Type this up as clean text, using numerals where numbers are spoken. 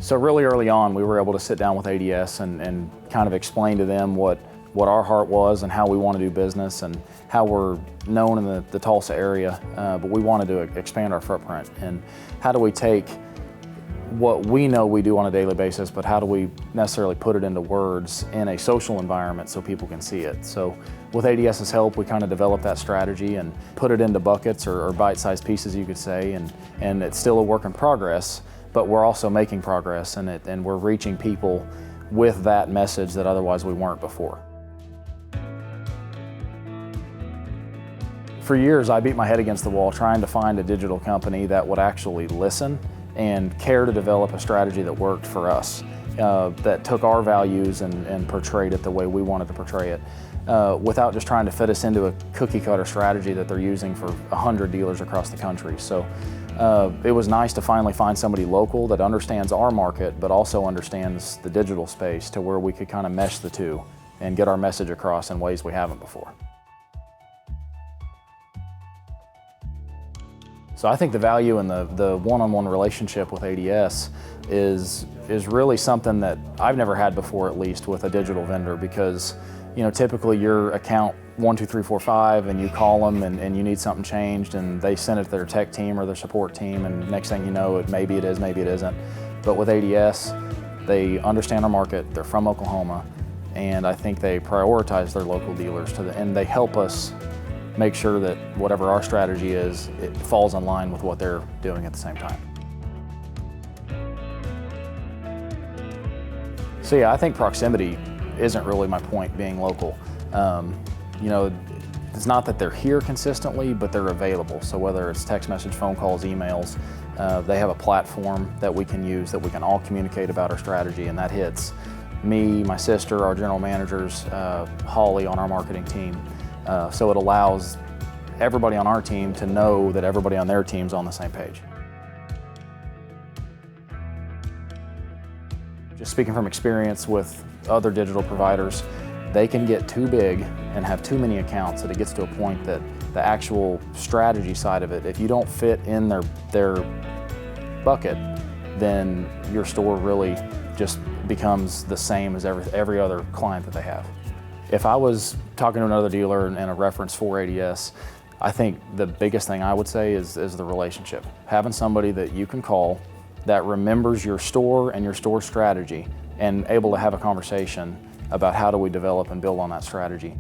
So really early on, we were able to sit down with ADS and kind of explain to them what our heart was and how we want to do business and how we're known in the Tulsa area, but we wanted to expand our footprint. And how do we take what we know we do on a daily basis, but how do we necessarily put it into words in a social environment so people can see it? So with ADS's help, we kind of developed that strategy and put it into buckets or bite-sized pieces, you could say, and it's still a work in progress, but we're also making progress in it, and we're reaching people with that message that otherwise we weren't before. For years, I beat my head against the wall trying to find a digital company that would actually listen and care to develop a strategy that worked for us, that took our values and portrayed it the way we wanted to portray it, without just trying to fit us into a cookie-cutter strategy that they're using for 100 dealers across the country. So it was nice to finally find somebody local that understands our market, but also understands the digital space to where we could kind of mesh the two and get our message across in ways we haven't before. So I think the value in the one-on-one relationship with ADS is really something that I've never had before, at least with a digital vendor, because typically your account 1, 2, 3, 4, 5, and you call them and you need something changed, and they send it to their tech team or their support team, and next thing you know, maybe it is, maybe it isn't. But with ADS, they understand our market, they're from Oklahoma, and I think they prioritize their local dealers and they help us make sure that whatever our strategy is, it falls in line with what they're doing at the same time. So yeah, I think proximity isn't really my point, being local. It's not that they're here consistently, but they're available. So whether it's text message, phone calls, emails, they have a platform that we can use that we can all communicate about our strategy, and that hits me, my sister, our general managers, Holly on our marketing team. So it allows everybody on our team to know that everybody on their team's on the same page. Just speaking from experience with other digital providers, they can get too big and have too many accounts that it gets to a point that the actual strategy side of it, if you don't fit in their bucket, then your store really just becomes the same as every other client that they have. If I was talking to another dealer and a reference for ADS, I think the biggest thing I would say is the relationship. Having somebody that you can call that remembers your store and your store strategy and able to have a conversation about how do we develop and build on that strategy.